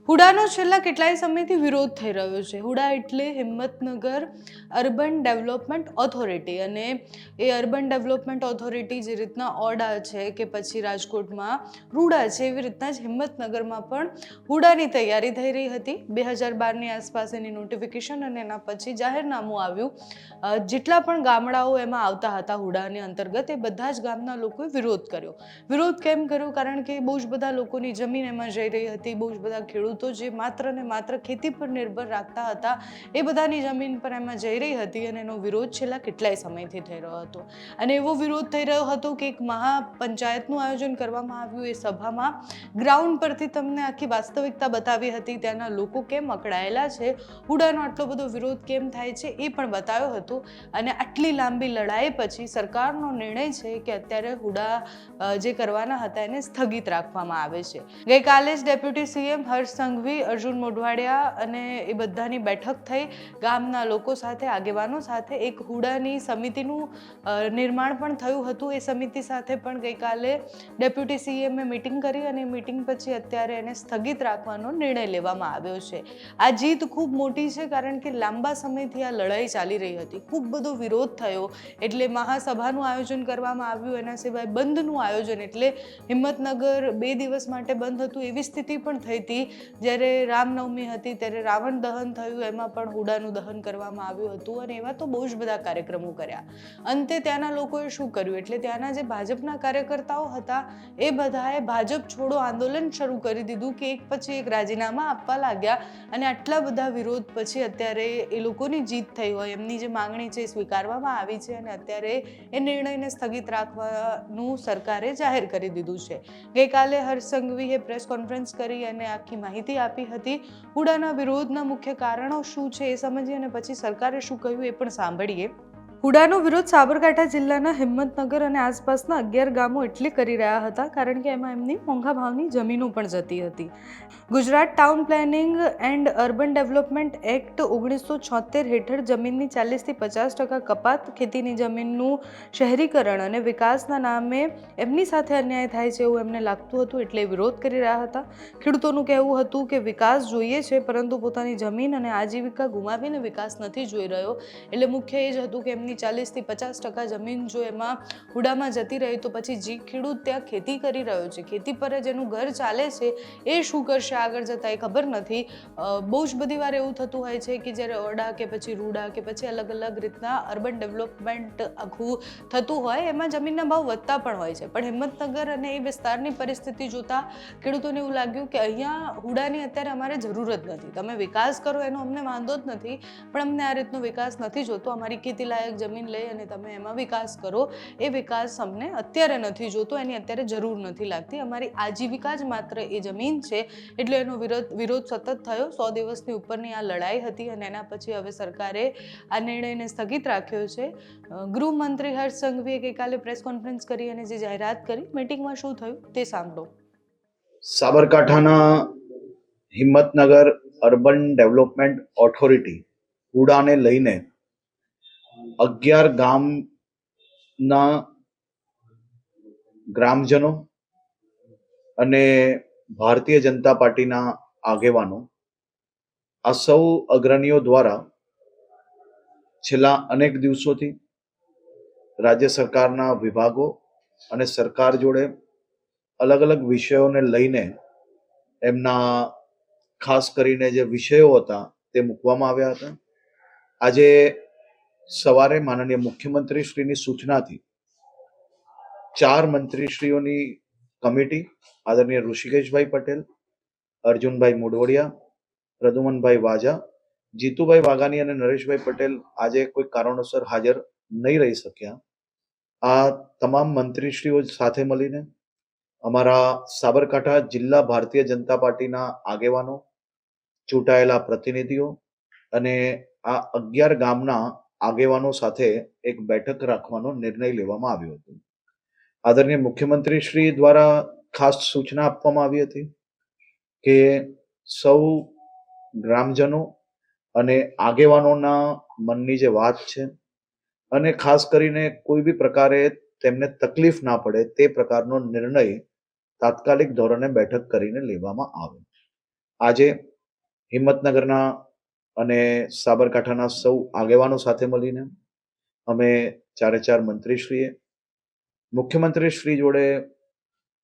હુડાનો છેલ્લા કેટલાય સમયથી વિરોધ થઈ રહ્યો છે. હુડા એટલે હિંમતનગર અર્બન ડેવલપમેન્ટ ઓથોરિટી, અને એ અર્બન ડેવલપમેન્ટ ઓથોરિટી જે રીતના ઓડા છે કે પછી રાજકોટમાં રૂડા છે, એવી રીતના જ હિંમતનગરમાં પણ હુડાની તૈયારી થઈ રહી હતી. 2012ની આસપાસ એની નોટિફિકેશન અને એના પછી જાહેરનામું આવ્યું. જેટલા પણ ગામડાઓ એમાં આવતા હતા હુડાની અંતર્ગત, એ બધા જ ગામના લોકોએ વિરોધ કર્યો. વિરોધ કેમ કર્યો? કારણ કે બહુ જ બધા લોકોની જમીન એમાં જઈ રહી હતી. બહુ જ બધા ખેડૂતો જે માત્ર ને માત્ર ખેતી પર નિર્ભર રાખતા હતા, એ બધાની જમીન પર એમાં જઈ રહી હતી, અને એનો વિરોધ છેલ્લા કેટલાય સમયથી થઈ રહ્યો હતો. અને એવો વિરોધ થઈ રહ્યો હતો કે એક મહાપંચાયતનું આયોજન કરવામાં આવ્યું. એ સભામાં ગ્રાઉન્ડ પરથી તમને આખી વાસ્તવિકતા બતાવી હતી, ત્યાંના લોકો કેમ અકળાયેલા છે, હુડાનો આટલો બધો વિરોધ કેમ થાય છે, એ પણ બતાવ્યો હતો. અને આટલી લાંબી લડાઈ પછી સરકારનો નિર્ણય છે કે અત્યારે હુડા જે કરવાના હતા એને સ્થગિત રાખવામાં આવે છે. ગઈકાલે જ ડેપ્યુટી સીએમ હર્ષ સંઘવી, અર્જુન મોઢવાડિયા અને એ બધાની બેઠક થઈ. ગામના લોકો સાથે, આગેવાનો સાથે એક હુડાની સમિતિનું નિર્માણ પણ થયું હતું. એ સમિતિ સાથે પણ ગઈકાલે ડેપ્યુટી સીએમએ મિટિંગ કરી, અને મિટિંગ પછી અત્યારે એને સ્થગિત રાખવાનો નિર્ણય લેવામાં આવ્યો છે. આ જીત ખૂબ મોટી છે, કારણ કે લાંબા સમયથી આ લડાઈ ચાલી રહી હતી. ખૂબ બધો વિરોધ થયો એટલે મહાસભાનું આયોજન કરવામાં આવ્યું. એના સિવાય બંધનું આયોજન, એટલે હિંમતનગર 2 દિવસ માટે બંધ હતું. એવી સ્થિતિ પણ થઈ હતી. જ્યારે રામનવમી હતી ત્યારે રાવણ દહન થયું, એમાં પણ હુડાનું દહન કરવામાં આવ્યું હતું. અને એવા તો બહુ જ બધા કાર્યક્રમો કર્યા. અંતે ત્યાંના લોકોએ શું કર્યું, એટલે ત્યાંના જે ભાજપના કાર્યકર્તાઓ હતા એ બધાએ ભાજપ છોડો આંદોલન શરૂ કરી દીધું, કે એક પછી એક રાજીનામા આપવા લાગ્યા. અને આટલા બધા વિરોધ પછી અત્યારે એ લોકોની જીત થઈ હોય, એમની જે માંગણી છે એ સ્વીકારવામાં આવી છે, અને અત્યારે એ નિર્ણયને સ્થગિત રાખવાનું સરકારે જાહેર કરી દીધું છે. ગઈકાલે હર્ષ સંઘવીએ પ્રેસ કોન્ફરન્સ કરી અને આખી માહિતી આપી હતી. હુડાના વિરોધના મુખ્ય કારણો શું છે એ સમજીએ, અને પછી સરકારે શું કહ્યું એ પણ સાંભળીએ. હુડાનો વિરોધ સાબરકાંઠા જિલ્લાના હિંમતનગર અને આસપાસના 11 ગામો એટલે કરી રહ્યા હતા કારણ કે એમાં એમની મોંઘા ભાવની જમીનો પણ જતી હતી. Gujarat town planning and urban development act 1976 હેઠળ જમીનની 40% થી 50% કપાત, ખેતીની જમીનનું શહેરીકરણ અને વિકાસના નામે એમની સાથે અન્યાય થાય છે એવું એમને લાગતું હતું, એટલે વિરોધ કરી રહ્યા હતા. ખેડૂતોનું કહેવું હતું કે વિકાસ જોઈએ છે, પરંતુ પોતાની જમીન અને આજીવિકા ગુમાવીને વિકાસ નથી જોઈ રહ્યો. એટલે મુખ્ય એ જ હતું કે 40% થી 50% જમીન જો એમાં હુડામાં જતી રહી તો પછી જે ખેડૂત ત્યાં ખેતી કરી રહ્યો છે, ખેતી પર જ એનું ઘર ચાલે છે, એ શું કરશે આગળ જતાં એ ખબર નથી. બહુ જ બધી વાર એવું થતું હોય છે કે જ્યારે ઓરડા કે પછી રૂડા કે પછી અલગ અલગ રીતના અર્બન ડેવલપમેન્ટ આખું થતું હોય, એમાં જમીનના ભાવ વધતા પણ હોય છે. પણ હિંમતનગર અને એ વિસ્તારની પરિસ્થિતિ જોતા ખેડૂતોને એવું લાગ્યું કે અહીંયા હુડાની અત્યારે અમારે જરૂર જ નથી. તમે વિકાસ કરો એનો અમને વાંધો જ નથી, પણ અમને આ રીતનો વિકાસ નથી જોતો. અમારી ખેતીલાયક જમીન લઈ અને તમે એમાં વિકાસ કરો, એ વિકાસ અમને અત્યારે નથી જોતો, એની અત્યારે જરૂર નથી લાગતી. અમારી આજીવિકા જ માત્ર એ જમીન છે. એટલે એનો વિરોધ સતત થયો. 100 દિવસની ઉપરની આ લડાઈ હતી, અને એના પછી હવે સરકારે આ નિર્ણયને સ્થગિત રાખ્યો છે. ગૃહમંત્રી હર્ષ સંઘવીએ ગઈકાલે પ્રેસ કોન્ફરન્સ કરી અને જે જાહેરાત કરી, મીટિંગમાં શું થયું તે સાંભળો. સાબરકાંઠાના હિંમતનગર અર્બન ડેવલપમેન્ટ ઓથોરિટી હુડાને લઈને 11 ગામના ગ્રામજનો અને ભારતીય જનતા પાર્ટીના આગેવાનો, આ સૌ અગ્રણીઓ દ્વારા છેલ્લા અનેક દિવસોથી રાજ્ય સરકારના વિભાગો અને સરકાર જોડે અલગ અલગ વિષયોને લઈને એમના ખાસ કરીને જે વિષયો હતા તે મૂકવામાં આવ્યા હતા. આજે સવારે માનનીય મુખ્યમંત્રી શ્રીની સૂચનાથી 4 મંત્રીશ્રીઓની કમિટી આદરણીય ઋષિકેશભાઈ પટેલ, અર્જુનભાઈ મોઢવાડિયા, પ્રદ્યુમનભાઈ વાજા, જીતુભાઈ વાઘાણી અને નરેશભાઈ પટેલ આજે કોઈ કારણોસર હાજર નહીં રહી શક્યા. આ તમામ મંત્રીશ્રીઓ સાથે મળીને અમારા સાબરકાંઠા જિલ્લા ભારતીય જનતા પાર્ટીના આગેવાનો, ચૂંટાયેલા પ્રતિનિધિઓ અને આ 11 ગામના આગેવાનો સાથે એક બેઠક રાખવાનો નિર્ણય લેવામાં આવ્યો હતો. આદરણીય મુખ્યમંત્રી શ્રી દ્વારા ખાસ સૂચના આપવામાં આવી હતી કે સૌ ગ્રામજનો અને આગેવાનોના મનની જે વાત છે, અને ખાસ કરીને કોઈ બી પ્રકારે તેમને તકલીફ ના પડે તે પ્રકારનો નિર્ણય તાત્કાલિક ધોરણે બેઠક કરીને લેવામાં આવે. આજે હિંમતનગરના અને સાબરકાંઠાના સૌ આગેવાનો સાથે મળીને અમે ચારે ચાર મંત્રીશ્રીએ મુખ્યમંત્રીશ્રી જોડે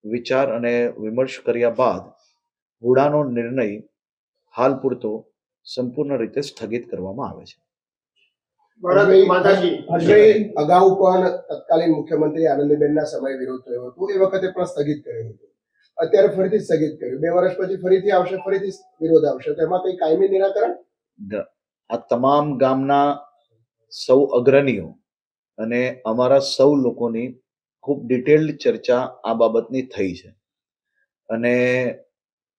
વિચાર અને વિમર્શ કર્યા બાદ હુડાનો નિર્ણય હાલ પૂરતો સંપૂર્ણ રીતે સ્થગિત કરવામાં આવે છે. હર્ષભાઈ, અગાઉ પણ તત્કાલીન મુખ્યમંત્રી આનંદીબેનના સમયે વિરોધ થયો હતો, એ વખતે પણ સ્થગિત કર્યું હતું. અત્યારે ફરીથી સ્થગિત કર્યું, 2 વર્ષ પછી ફરીથી આવશે, ફરીથી વિરોધ આવશે, તો એમાં કઈ કાયમી નિરાકરણ? આ તમામ ગામના સૌ અગ્રણીઓ અને અમારા સૌ લોકોની ખૂબ ડિટેલ્ડ ચર્ચા આ બાબતની થઈ છે અને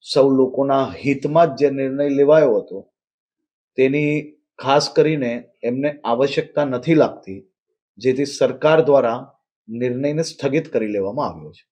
સૌ લોકોના હિતમાં જ જે નિર્ણય લેવાયો હતો તેની ખાસ કરીને એમને આવશ્યકતા નથી લાગતી, જેથી સરકાર દ્વારા નિર્ણયને સ્થગિત કરી લેવામાં આવ્યો છે.